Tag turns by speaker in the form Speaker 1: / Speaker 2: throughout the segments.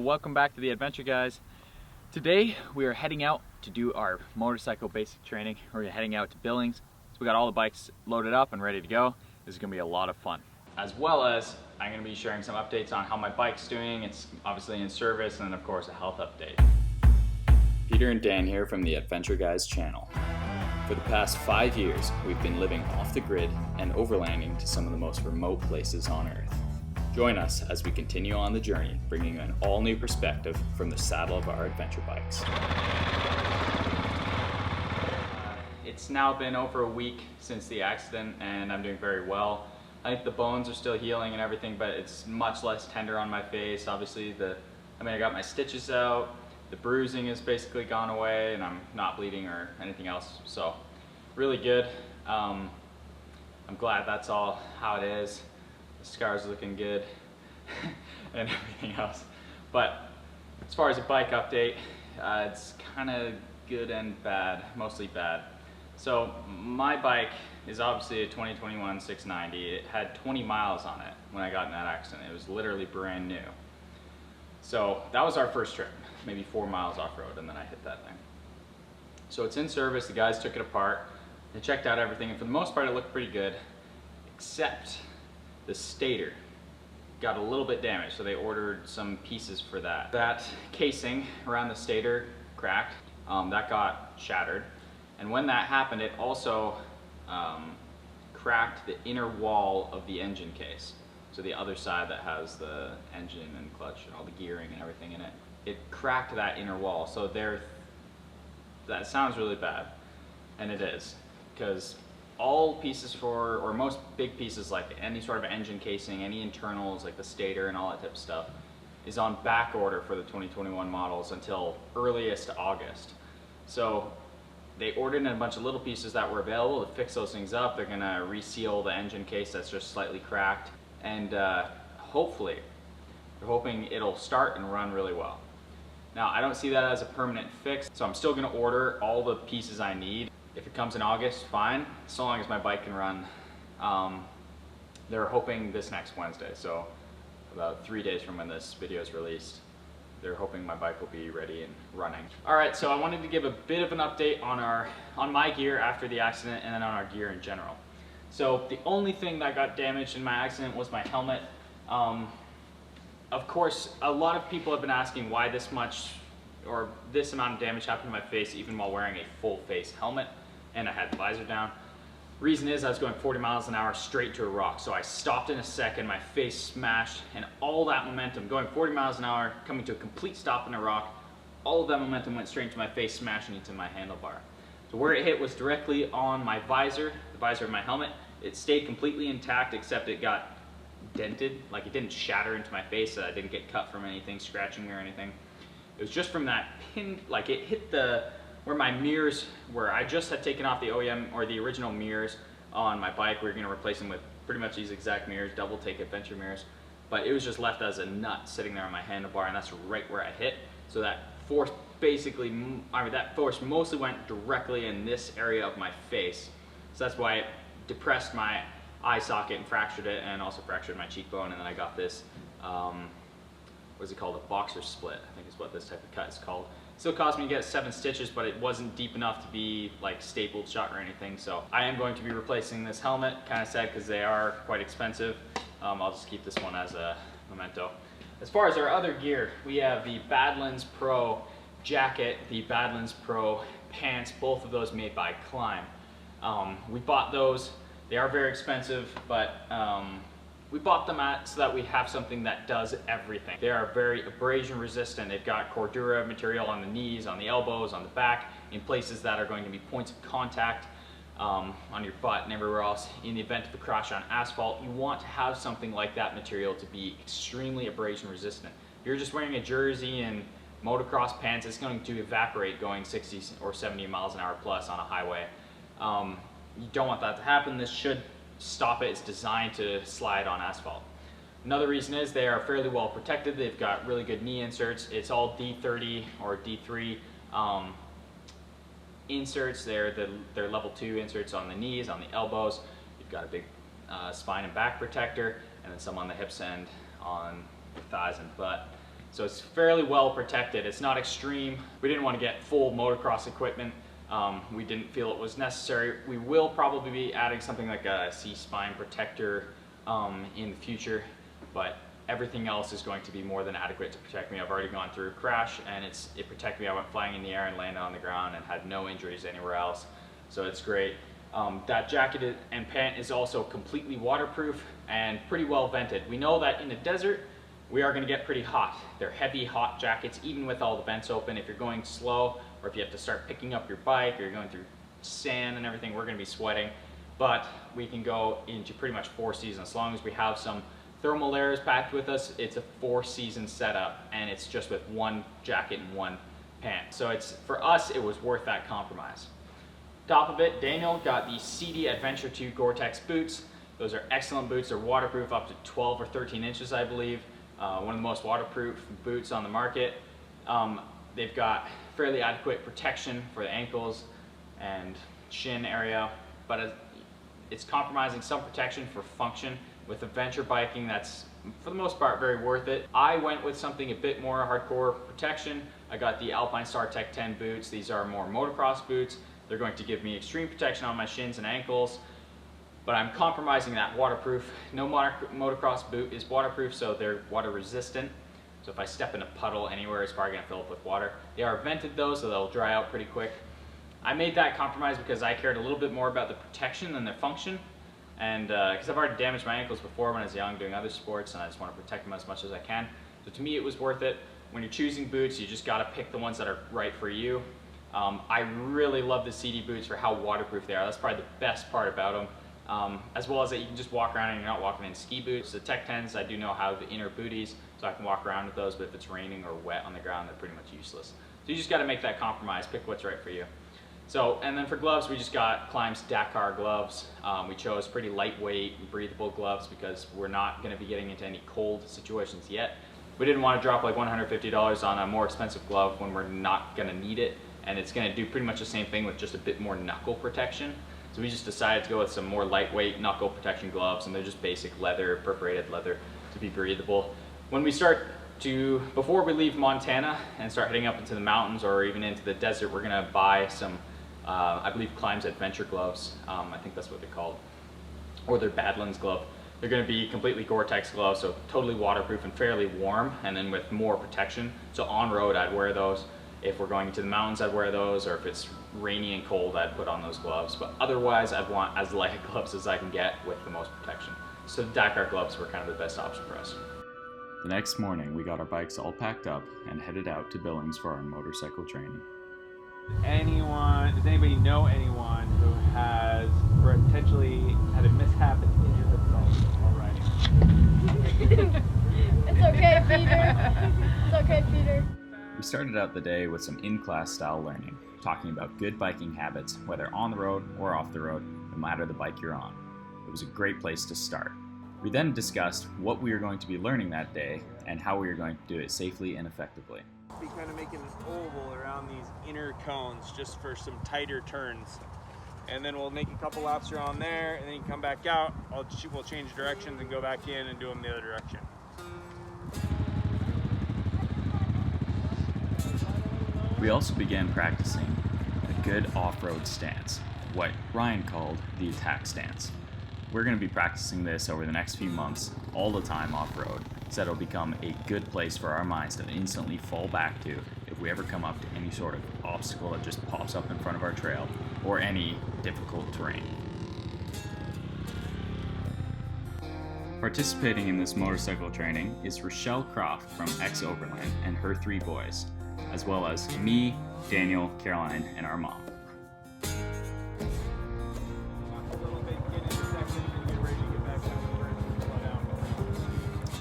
Speaker 1: Welcome back to the adventure, guys. Today we are heading out to do our motorcycle basic training. We're heading out to Billings. So we got all the bikes loaded up and ready to go. This is going to be a lot of fun. As well as I'm going to be sharing some updates on how my bike's doing. It's obviously in service, and then of course a health update.
Speaker 2: Peter and Dan here from the Adventure Guys channel. For the past 5 years, we've been living off the grid and overlanding to some of the most remote places on Earth. Join us as we continue on the journey, bringing you an all-new perspective from the saddle of our adventure bikes.
Speaker 1: It's now been over a week since the accident, and I'm doing very well. I think the bones are still healing and everything, but it's much less tender on my face. Obviously, I got my stitches out, the bruising is basically gone away, and I'm not bleeding or anything else. So, really good. I'm glad that's all how it is. The scar's looking good and everything else. But as far as a bike update, it's kind of good and bad, mostly bad. So my bike is obviously a 2021 690. It had 20 miles on it when I got in that accident. It was literally brand new. So that was our first trip, maybe 4 miles off-road, and then I hit that thing. So it's in service. The guys took it apart. They checked out everything, and for the most part it looked pretty good, except the stator got a little bit damaged, so they ordered some pieces for that. That casing around the stator cracked, that got shattered, and when that happened it also cracked the inner wall of the engine case. So the other side that has the engine and clutch and all the gearing and everything in it. It cracked that inner wall, so that sounds really bad, and it is, because all pieces or most big pieces like any sort of engine casing, any internals like the stator and all that type of stuff is on back order for the 2021 models until earliest August. So they ordered in a bunch of little pieces that were available to fix those things up. They're gonna reseal the engine case that's just slightly cracked, and hopefully, they're hoping it'll start and run really well. Now I don't see that as a permanent fix, so I'm still gonna order all the pieces I need. If it comes in August, fine, so long as my bike can run. They're hoping this next Wednesday, so about 3 days from when this video is released, they're hoping my bike will be ready and running. All right, so I wanted to give a bit of an update on my gear after the accident, and then on our gear in general. So the only thing that got damaged in my accident was my helmet. Of course, a lot of people have been asking why this much or this amount of damage happened to my face even while wearing a full face helmet, and I had the visor down. Reason is I was going 40 miles an hour straight to a rock, so I stopped in a second, my face smashed, and all that momentum, going 40 miles an hour, coming to a complete stop in a rock, all of that momentum went straight into my face, smashing into my handlebar. So where it hit was directly on my visor, the visor of my helmet. It stayed completely intact, except it got dented, like it didn't shatter into my face, so I didn't get cut from anything, scratching me or anything. It was just from that pin, like it hit where my mirrors were. I just had taken off the OEM or the original mirrors on my bike. We were gonna replace them with pretty much these exact mirrors, double take adventure mirrors. But it was just left as a nut sitting there on my handlebar, and that's right where I hit. So that force basically, that force mostly went directly in this area of my face. So that's why it depressed my eye socket and fractured it, and also fractured my cheekbone, and then I got this, what's it called, a boxer split, I think is what this type of cut is called. Still caused me to get 7 stitches, but it wasn't deep enough to be like stapled shut or anything. So I am going to be replacing this helmet. Kind of sad because they are quite expensive. I'll just keep this one as a memento. As far as our other gear, we have the Badlands Pro jacket, the Badlands Pro pants, both of those made by Klim. We bought those. They are very expensive, but we bought them so that we have something that does everything. They are very abrasion resistant. They've got Cordura material on the knees, on the elbows, on the back, in places that are going to be points of contact, on your butt and everywhere else. In the event of a crash on asphalt, you want to have something like that material to be extremely abrasion resistant. If you're just wearing a jersey and motocross pants, it's going to evaporate going 60 or 70 miles an hour plus on a highway. You don't want that to happen. This should stop it. It's designed to slide on asphalt. Another reason is they are fairly well protected. They've got really good knee inserts. It's all D30 or D3 inserts. They're level 2 inserts on the knees, on the elbows. You've got a big spine and back protector, and then some on the hips and on the thighs and butt. So it's fairly well protected. It's not extreme. We didn't want to get full motocross equipment. We didn't feel it was necessary. We will probably be adding something like a C-spine protector in the future, but everything else is going to be more than adequate to protect me. I've already gone through a crash and it protected me. I went flying in the air and landed on the ground and had no injuries anywhere else. So it's great. That jacket and pant is also completely waterproof and pretty well vented. We know that in the desert, we are going to get pretty hot. They're heavy, hot jackets, even with all the vents open. If you're going slow, or if you have to start picking up your bike, or you're going through sand and everything, we're going to be sweating. But we can go into pretty much 4 seasons. As long as we have some thermal layers packed with us, it's a 4-season setup, and it's just with one jacket and one pant. So for us, it was worth that compromise. Top of it, Daniel got the CD Adventure 2 Gore-Tex boots. Those are excellent boots. They're waterproof up to 12 or 13 inches, I believe. One of the most waterproof boots on the market. They've got fairly adequate protection for the ankles and shin area, but it's compromising some protection for function. With adventure biking, that's for the most part very worth it. I went with something a bit more hardcore protection. I got the Alpine Star Tech 10 boots. These are more motocross boots. They're going to give me extreme protection on my shins and ankles, but I'm compromising that waterproof. No motocross boot is waterproof, so they're water resistant. So if I step in a puddle anywhere, it's probably gonna fill up with water. They are vented though, so they'll dry out pretty quick. I made that compromise because I cared a little bit more about the protection than the function. And because I've already damaged my ankles before when I was young doing other sports, and I just want to protect them as much as I can. So to me, it was worth it. When you're choosing boots, you just gotta pick the ones that are right for you. I really love the CD boots for how waterproof they are. That's probably the best part about them. As well as that you can just walk around and you're not walking in ski boots. The Tech 10s, I do know how the inner booties, so I can walk around with those, but if it's raining or wet on the ground, they're pretty much useless. So you just gotta make that compromise, pick what's right for you. So, and then for gloves, we just got Klim's Dakar gloves. We chose pretty lightweight, breathable gloves because we're not gonna be getting into any cold situations yet. We didn't wanna drop like $150 on a more expensive glove when we're not gonna need it, and it's gonna do pretty much the same thing with just a bit more knuckle protection. So we just decided to go with some more lightweight knuckle protection gloves, and they're just basic leather, perforated leather to be breathable. When we before we leave Montana and start heading up into the mountains or even into the desert, we're gonna buy some, I believe Klim's Adventure gloves. I think that's what they're called. Or they're Badlands glove. They're gonna be completely Gore-Tex gloves, so totally waterproof and fairly warm, and then with more protection. So on road, I'd wear those. If we're going to the mountains, I'd wear those, or if it's rainy and cold, I'd put on those gloves. But otherwise, I'd want as light gloves as I can get with the most protection. So the Dakar gloves were kind of the best option for us.
Speaker 2: The next morning, we got our bikes all packed up and headed out to Billings for our motorcycle training.
Speaker 3: Does anybody know anyone who has potentially had a mishap and injured themselves while riding?
Speaker 4: It's okay, Peter. It's okay, Peter.
Speaker 2: We started out the day with some in-class style learning, talking about good biking habits, whether on the road or off the road, no matter the bike you're on. It was a great place to start. We then discussed what we were going to be learning that day and how we were going to do it safely and effectively.
Speaker 3: Be kind of making an oval around these inner cones just for some tighter turns. And then we'll make a couple laps around there, and then you can come back out. We'll change directions and go back in and do them the other direction.
Speaker 2: We also began practicing a good off-road stance, what Ryan called the attack stance. We're going to be practicing this over the next few months, all the time off-road, so it'll become a good place for our minds to instantly fall back to if we ever come up to any sort of obstacle that just pops up in front of our trail, or any difficult terrain. Participating in this motorcycle training is Rochelle Croft from X-Overland and her 3 boys, as well as me, Daniel, Caroline, and our mom.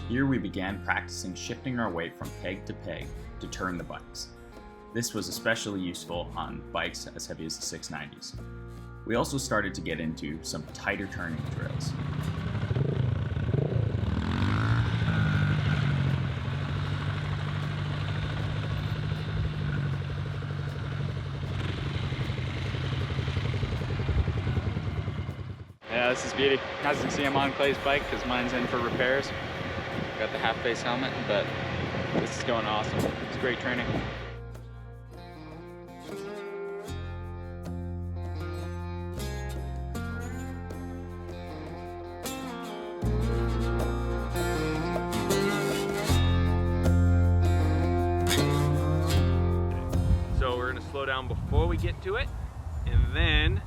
Speaker 2: Here we began practicing shifting our weight from peg to peg to turn the bikes. This was especially useful on bikes as heavy as the 690s. We also started to get into some tighter turning drills.
Speaker 1: Yeah, this is beauty. As you can see, I'm on Clay's bike because mine's in for repairs. Got the half-face helmet, but
Speaker 3: This is going awesome. It's great training. So we're gonna slow down before we get to it, and then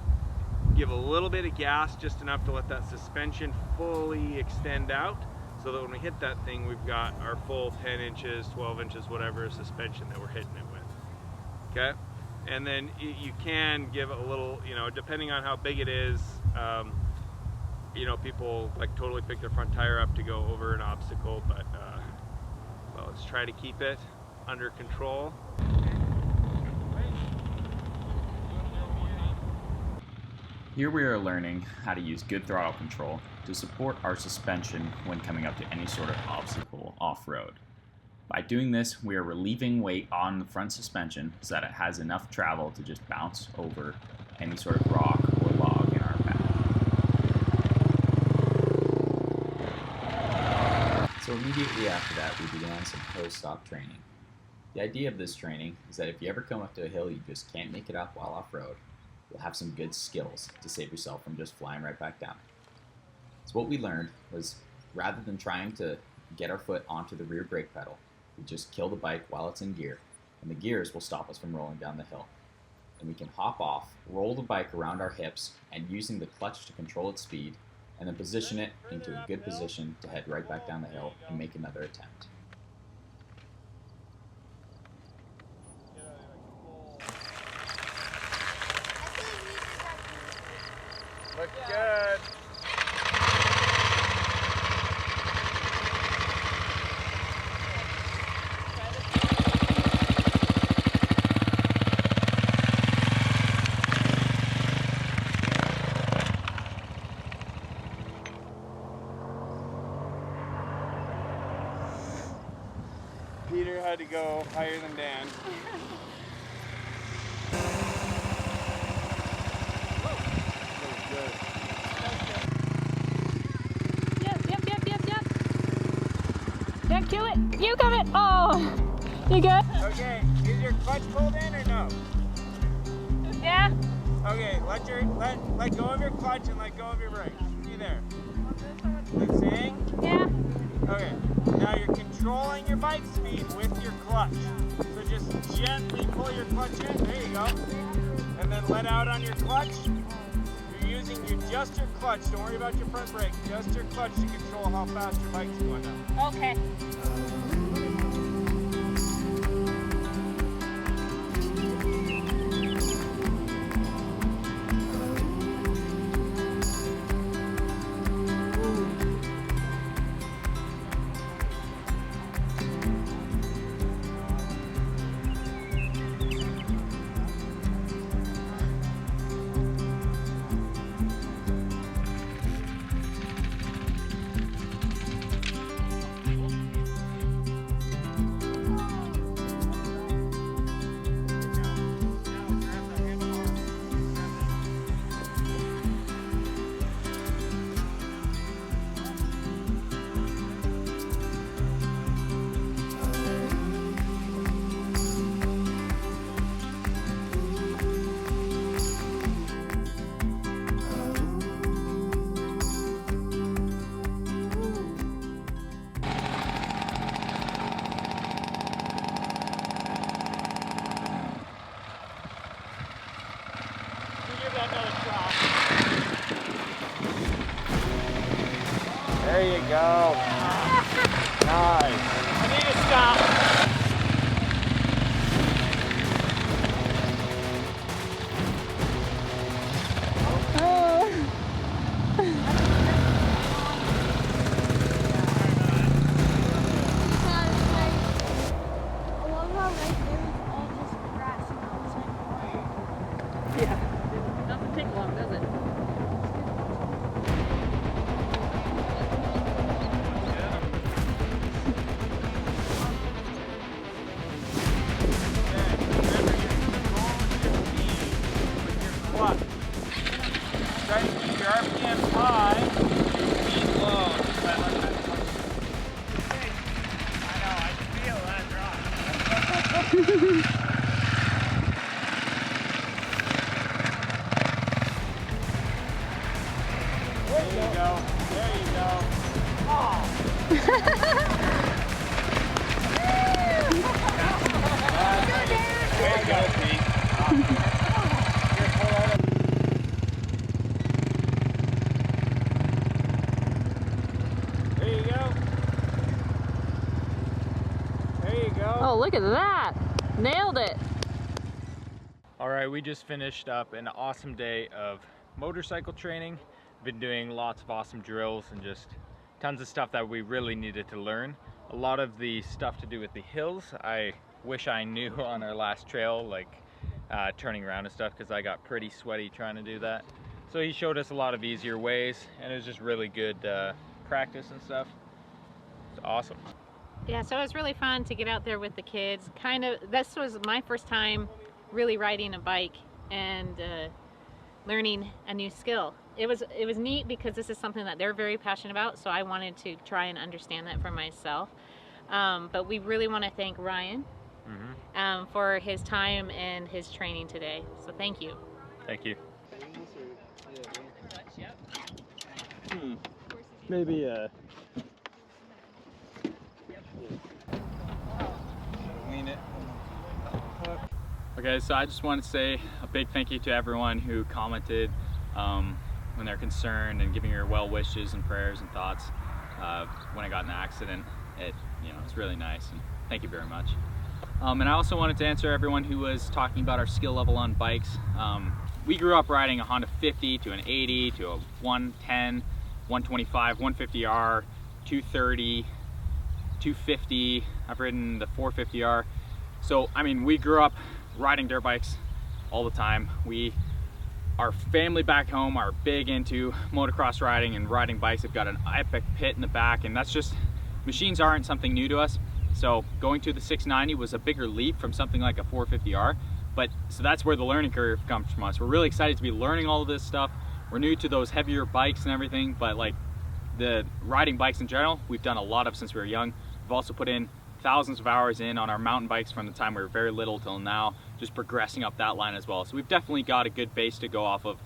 Speaker 3: give a little bit of gas, just enough to let that suspension fully extend out, so that when we hit that thing, we've got our full 10 inches, 12 inches, whatever suspension that we're hitting it with. Okay? And then you can give it a little, you know, depending on how big it is, you know, people like totally pick their front tire up to go over an obstacle, but well, let's try to keep it under control.
Speaker 2: Here we are learning how to use good throttle control to support our suspension when coming up to any sort of obstacle off-road. By doing this, we are relieving weight on the front suspension so that it has enough travel to just bounce over any sort of rock or log in our path. So immediately after that, we began some post-stop training. The idea of this training is that if you ever come up to a hill you just can't make it up while off-road, you'll have some good skills to save yourself from just flying right back down. So what we learned was, rather than trying to get our foot onto the rear brake pedal, we just kill the bike while it's in gear, and the gears will stop us from rolling down the hill. And we can hop off, roll the bike around our hips, and using the clutch to control its speed, and then position it into a good position to head right back down the hill and make another attempt.
Speaker 3: Looks good. Peter had to go higher than Dan.
Speaker 4: Don't kill it. You got it. Oh, you good?
Speaker 3: Okay, is your clutch pulled in or no?
Speaker 4: Yeah.
Speaker 3: Okay, let go of your clutch and let go of your brake. See there? Good seeing?
Speaker 4: Yeah.
Speaker 3: Okay, now you're controlling your bike speed with your clutch. So just gently pull your clutch in. There you go. And then let out on your clutch. You're using just your clutch. Don't worry about your front brake. Just your clutch to control how fast your bike's going now.
Speaker 4: Okay.
Speaker 3: There you go. Nice.
Speaker 4: I need to stop.
Speaker 5: Yeah. Doesn't take long, does it?
Speaker 3: There you go. There you go. Oh. Way to go, Pete. Here, pull that up. There you go. There you go.
Speaker 5: Oh, look at that. Nailed it.
Speaker 3: All right, we just finished up an awesome day of motorcycle training. Been doing lots of awesome drills and just tons of stuff that we really needed to learn. A lot of the stuff to do with the hills, I wish I knew on our last trail, like turning around and stuff, because I got pretty sweaty trying to do that. So he showed us a lot of easier ways, and it was just really good practice and stuff. It's awesome.
Speaker 6: Yeah, so it was really fun to get out there with the kids. This was my first time really riding a bike and learning a new skill. It was neat because this is something that they're very passionate about, so I wanted to try and understand that for myself. But we really want to thank Ryan for his time and his training today. So thank you.
Speaker 3: Thank you.
Speaker 7: Maybe
Speaker 3: Lean it.
Speaker 2: Okay, so I just want to say a big thank you to everyone who commented when they're concerned and giving your well wishes and prayers and thoughts when I got in the accident. It's really nice, and thank you very much. And I also wanted to answer everyone who was talking about our skill level on bikes. We grew up riding a Honda 50 to an 80 to a 110, 125, 150R, 230, 250. I've ridden the 450R. So I mean, we grew up riding dirt bikes all the time. Our family back home are big into motocross riding and riding bikes. They've got an epic pit in the back, and that's just, machines aren't something new to us. So going to the 690 was a bigger leap from something like a 450R. So that's where the learning curve comes from us. We're really excited to be learning all of this stuff. We're new to those heavier bikes and everything, but like the riding bikes in general, we've done a lot of since we were young. We've also put in thousands of hours in on our mountain bikes from the time we were very little till now, just progressing up that line as well. So we've definitely got a good base to go off of.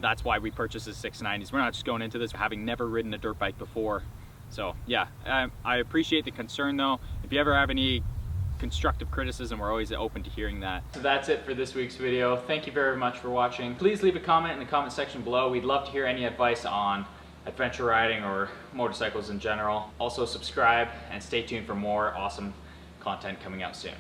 Speaker 2: That's why we purchased the 690s. We're not just going into this having never ridden a dirt bike before. So yeah, I appreciate the concern though. If you ever have any constructive criticism, we're always open to hearing that.
Speaker 1: So that's it for this week's video. Thank you very much for watching. Please leave a comment in the comment section below. We'd love to hear any advice on adventure riding or motorcycles in general. Also subscribe and stay tuned for more awesome content coming out soon.